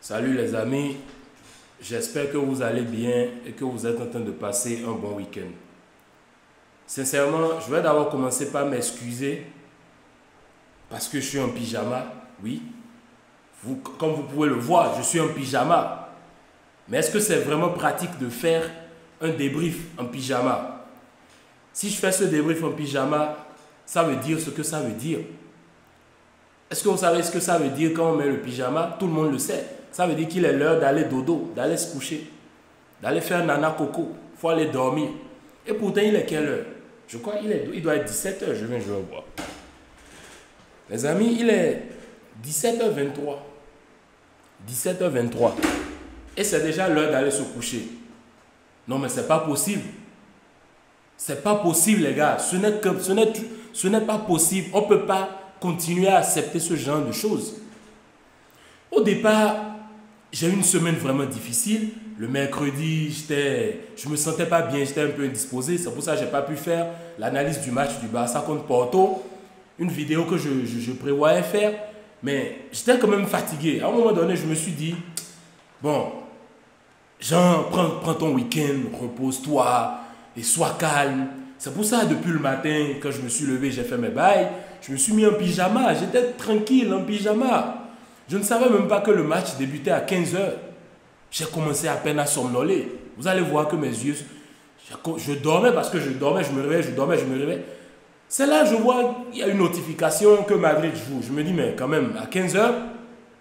Salut les amis, j'espère que vous allez bien et que vous êtes en train de passer un bon week-end. Sincèrement, je vais d'abord commencer par m'excuser parce que je suis en pyjama, oui. Comme vous pouvez le voir, je suis en pyjama. Mais est-ce que c'est vraiment pratique de faire un débrief en pyjama? Si je fais ce débrief en pyjama, ça veut dire ce que ça veut dire. Est-ce que vous savez ce que ça veut dire quand on met le pyjama? Tout le monde le sait. Ça veut dire qu'il est l'heure d'aller dodo, d'aller se coucher, d'aller faire nana coco. Il faut aller dormir. Et pourtant, il est quelle heure? Je crois qu'il doit être 17 h. Je vais voir. Les amis, il est 17h23. 17h23. Et c'est déjà l'heure d'aller se coucher. Non, mais c'est pas possible. C'est pas possible, les gars. Ce n'est pas possible. On ne peut pas continuer à accepter ce genre de choses. Au départ, j'ai eu une semaine vraiment difficile. Le mercredi, je me sentais pas bien, j'étais un peu indisposé. C'est pour ça que je n'ai pas pu faire l'analyse du match du Barça contre Porto. Une vidéo que je prévoyais faire. Mais j'étais quand même fatigué. À un moment donné, je me suis dit, bon, Jean, prends ton week-end, repose-toi et sois calme. C'est pour ça, depuis le matin, quand je me suis levé, j'ai fait mes bails. Je me suis mis en pyjama. J'étais tranquille en pyjama. Je ne savais même pas que le match débutait à 15 h. J'ai commencé à peine à somnoler. Vous allez voir que mes yeux... Je dormais parce que je dormais, je me réveillais, je dormais, je me réveillais. C'est là que je vois qu'il y a une notification que Madrid joue. Je me dis, mais quand même, à 15 h,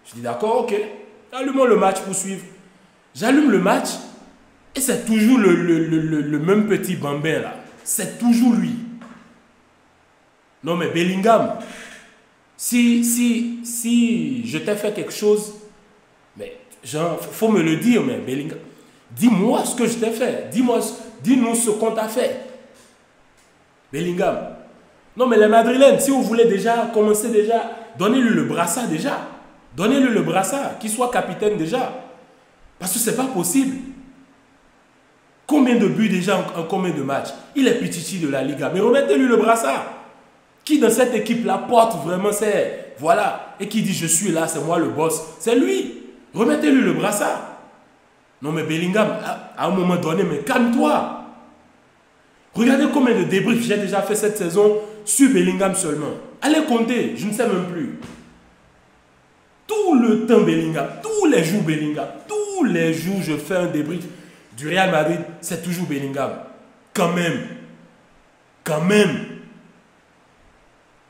je dis d'accord, ok. Allumons le match pour suivre. J'allume le match et c'est toujours le même petit bambin là. C'est toujours lui. Non mais Bellingham, si je t'ai fait quelque chose, mais genre, faut me le dire, mais Bellingham, dis-moi ce que je t'ai fait. Dis-nous ce qu'on t'a fait. Bellingham. Non mais les Madrilènes, si vous voulez déjà commencer déjà, donnez-lui le brassard déjà. Donnez-lui le brassard, qu'il soit capitaine déjà. Parce que c'est pas possible. Combien de buts déjà en combien de matchs? Il est Pichichi de la Liga, mais remettez-lui le brassard. Qui dans cette équipe-là porte vraiment c'est voilà, et qui dit je suis là, c'est moi le boss, c'est lui. Remettez-lui le brassard. Non mais Bellingham, à un moment donné, mais calme-toi. Regardez combien de débriefs j'ai déjà fait cette saison sur Bellingham seulement. Allez compter, je ne sais même plus. Tout le temps Bellingham, tous les jours Bellingham, tous les jours je fais un débrief du Real Madrid, c'est toujours Bellingham. Quand même.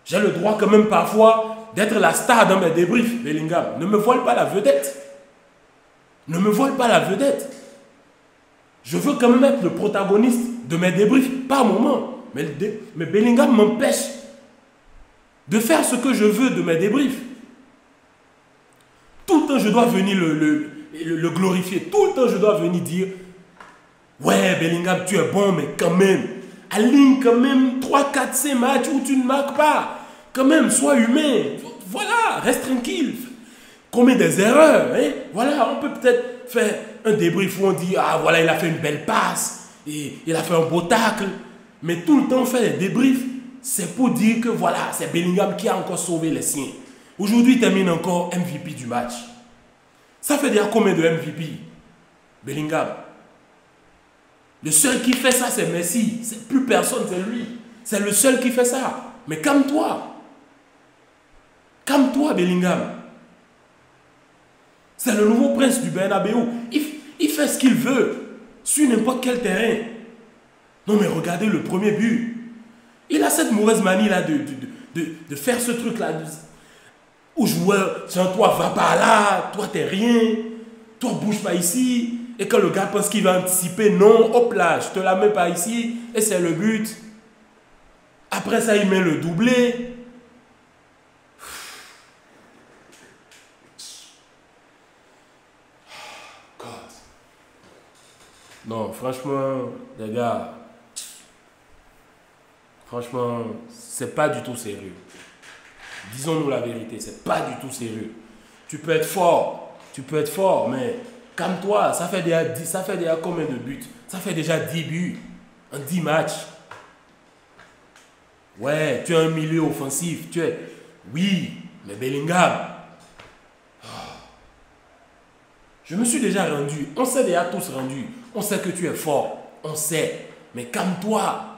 J'ai le droit quand même parfois d'être la star dans mes débriefs, Bellingham. Ne me vole pas la vedette. Ne me vole pas la vedette. Je veux quand même être le protagoniste de mes débriefs par moment. Mais Bellingham m'empêche de faire ce que je veux de mes débriefs. Tout le temps, je dois venir le glorifier. Tout le temps, je dois venir dire ouais, Bellingham, tu es bon, mais quand même, aligne quand même 3, 4, 5 matchs où tu ne marques pas. Quand même, sois humain. Voilà, reste tranquille. Commets des erreurs. Hein? Voilà, on peut peut-être faire un débrief où on dit ah voilà, il a fait une belle passe, et il a fait un beau tacle. Mais tout le temps, on fait des débriefs, c'est pour dire que voilà, c'est Bellingham qui a encore sauvé les siens. Aujourd'hui, il termine encore MVP du match. Ça fait déjà combien de MVP? Bellingham. Le seul qui fait ça, c'est Messi. C'est plus personne, c'est lui. C'est le seul qui fait ça. Mais calme-toi. Calme-toi, Bellingham. C'est le nouveau prince du Bernabéu. Il fait ce qu'il veut sur n'importe quel terrain. Non, mais regardez le premier but. Il a cette mauvaise manie là de faire ce truc-là. Où joueur, genre toi, va par là, toi, t'es rien, toi, bouge pas ici. Et quand le gars pense qu'il va anticiper, non, hop là, je te la mets pas ici, et c'est le but. Après ça, il met le doublé. God. Non, franchement, les gars, franchement, c'est pas du tout sérieux. Disons-nous la vérité, c'est pas du tout sérieux. Tu peux être fort, mais calme-toi, ça fait déjà combien de buts? Ça fait déjà 10 buts en 10 matchs. Ouais, tu es un milieu offensif, oui, mais Bellingham. Je me suis déjà rendu. On s'est déjà tous rendus. On sait que tu es fort. On sait. Mais calme-toi.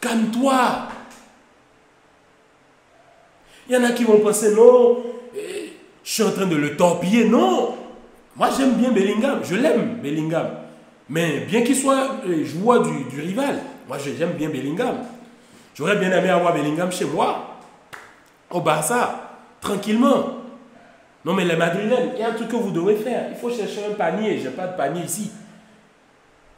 Calme-toi. Il y en a qui vont penser, non, je suis en train de le torpiller. Non. Moi, j'aime bien Bellingham. Je l'aime, Bellingham. Mais bien qu'il soit joueur du rival, moi, j'aime bien Bellingham. J'aurais bien aimé avoir Bellingham chez moi, au Barça, tranquillement. Non, mais les Madrilènes, il y a un truc que vous devez faire. Il faut chercher un panier. Je n'ai pas de panier ici.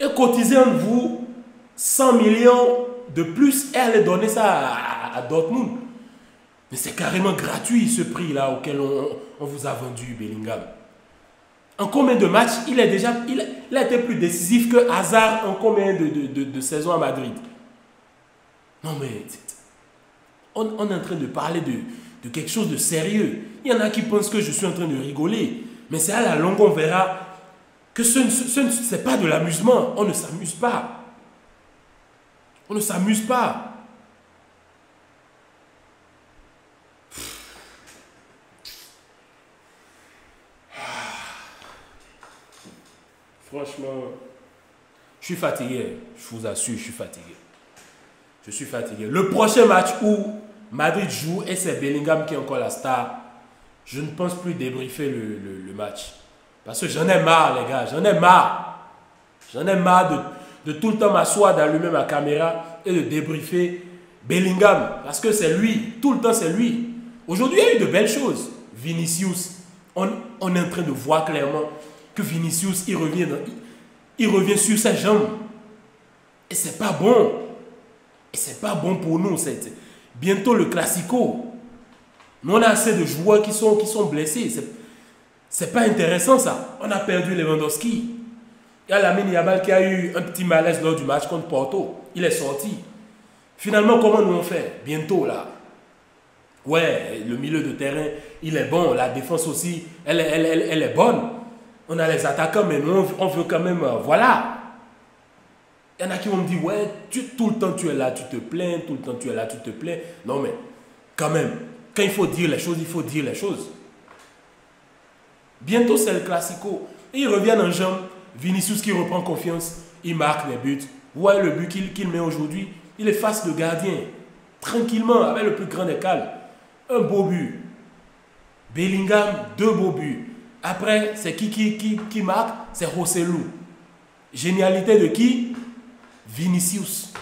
Et cotiser en vous 100 millions de plus et aller donner ça à Dortmund. Mais c'est carrément gratuit ce prix-là auquel on vous a vendu Bellingham. En combien de matchs il a été plus décisif que Hazard en combien de saisons à Madrid? Non mais on est en train de parler de quelque chose de sérieux. Il y en a qui pensent que je suis en train de rigoler. Mais c'est à la longue on verra que ce n'est pas de l'amusement. On ne s'amuse pas. On ne s'amuse pas. Franchement, je suis fatigué. Je vous assure, je suis fatigué. Je suis fatigué. Le prochain match où Madrid joue et c'est Bellingham qui est encore la star, je ne pense plus débriefer le match. Parce que j'en ai marre, les gars. J'en ai marre. J'en ai marre de tout le temps m'asseoir, d'allumer ma caméra et de débriefer Bellingham. Parce que c'est lui. Tout le temps, c'est lui. Aujourd'hui, il y a eu de belles choses. Vinicius, on est en train de voir clairement que Vinicius, il revient sur ses jambes. Et c'est pas bon. Et c'est pas bon pour nous. Bientôt le Classico. Nous, on a assez de joueurs qui sont blessés. C'est pas intéressant ça. On a perdu Lewandowski. Il y a Lamine Yamal qui a eu un petit malaise lors du match contre Porto. Il est sorti. Finalement, comment nous on fait? Bientôt là. Ouais, le milieu de terrain, il est bon. La défense aussi, elle est bonne. On a les attaquants, mais nous, on veut quand même... voilà. Il y en a qui vont me dire, ouais, tout le temps tu es là, tu te plains. Tout le temps tu es là, tu te plains. Non, mais quand même, quand il faut dire les choses, il faut dire les choses. Bientôt, c'est le Classico. Et ils reviennent en jambes. Vinicius qui reprend confiance. Il marque les buts. Ouais, le but qu'il met aujourd'hui, il efface le gardien. Tranquillement, avec le plus grand des calmes. Un beau but. Bellingham, 2 beaux buts. Après, c'est qui marque? C'est Rosselló. Génialité de qui? Vinicius.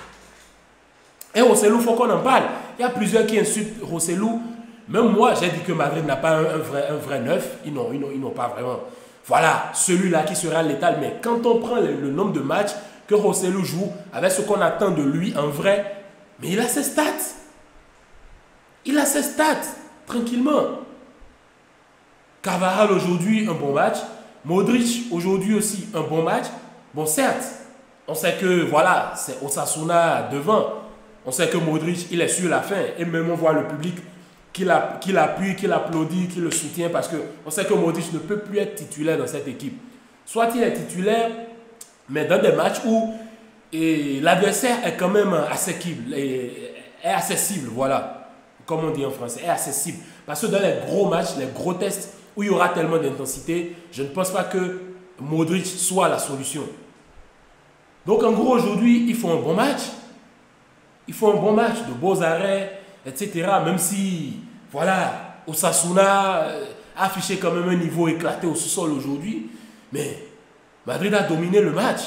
Et Rosselló, il faut qu'on en parle. Il y a plusieurs qui insultent Rosselló. Même moi, j'ai dit que Madrid n'a pas un vrai neuf. Ils n'ont pas vraiment. Voilà, celui-là qui sera létal. Mais quand on prend le nombre de matchs que Rosselló joue, avec ce qu'on attend de lui en vrai, mais il a ses stats. Il a ses stats, tranquillement. Carvajal aujourd'hui, un bon match. Modric aujourd'hui aussi, un bon match. Bon, certes, on sait que, voilà, c'est Osasuna devant. On sait que Modric, il est sur la fin. Et même on voit le public qui l'appuie, qui l'applaudit, qui le soutient. Parce qu'on sait que Modric ne peut plus être titulaire dans cette équipe. Soit il est titulaire, mais dans des matchs où l'adversaire est quand même accessible. Est accessible, voilà. Comme on dit en français, est accessible. Parce que dans les gros matchs, les gros tests, où il y aura tellement d'intensité, je ne pense pas que Modric soit la solution. Donc en gros, aujourd'hui, ils font un bon match. Ils font un bon match, de beaux arrêts, etc. Même si, voilà, Osasuna a affiché quand même un niveau éclaté au sous-sol aujourd'hui. Mais Madrid a dominé le match.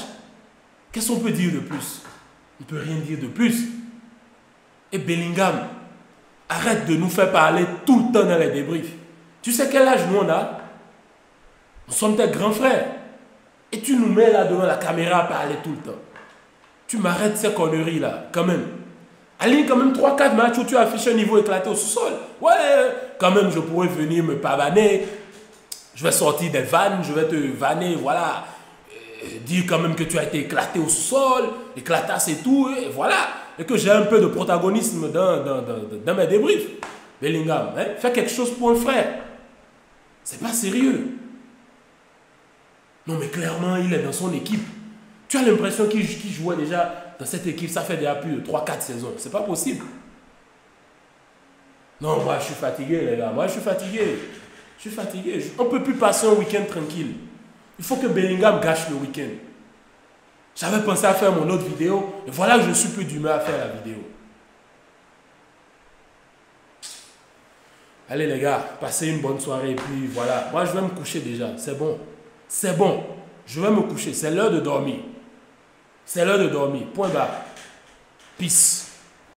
Qu'est-ce qu'on peut dire de plus? On ne peut rien dire de plus. Et Bellingham, arrête de nous faire parler tout le temps dans les débriefs. Tu sais quel âge nous on a? Nous sommes tes grands frères. Et tu nous mets là devant la caméra à parler tout le temps. Tu m'arrêtes ces conneries là, quand même. Allez, quand même 3-4 matchs où tu affiches un niveau éclaté au sous-sol. Ouais, quand même je pourrais venir me pavaner. Je vais sortir des vannes, je vais te vanner, voilà. Dire quand même que tu as été éclaté au sous-sol, éclatasse et tout, et voilà. Et que j'ai un peu de protagonisme dans mes débriefs. Bellingham, hein? Fais quelque chose pour un frère. C'est pas sérieux. Non, mais clairement, il est dans son équipe. Tu as l'impression qu'il jouait déjà dans cette équipe. Ça fait déjà plus de 3-4 saisons. C'est pas possible. Non, moi, je suis fatigué, les gars. Moi, je suis fatigué. Je suis fatigué. On ne peut plus passer un week-end tranquille. Il faut que Bellingham gâche le week-end. J'avais pensé à faire mon autre vidéo. Et voilà que je ne suis plus d'humeur à faire la vidéo. Allez les gars, passez une bonne soirée. Et puis voilà. Moi, je vais me coucher déjà. C'est bon. C'est bon. Je vais me coucher. C'est l'heure de dormir. C'est l'heure de dormir. Point barre. Peace.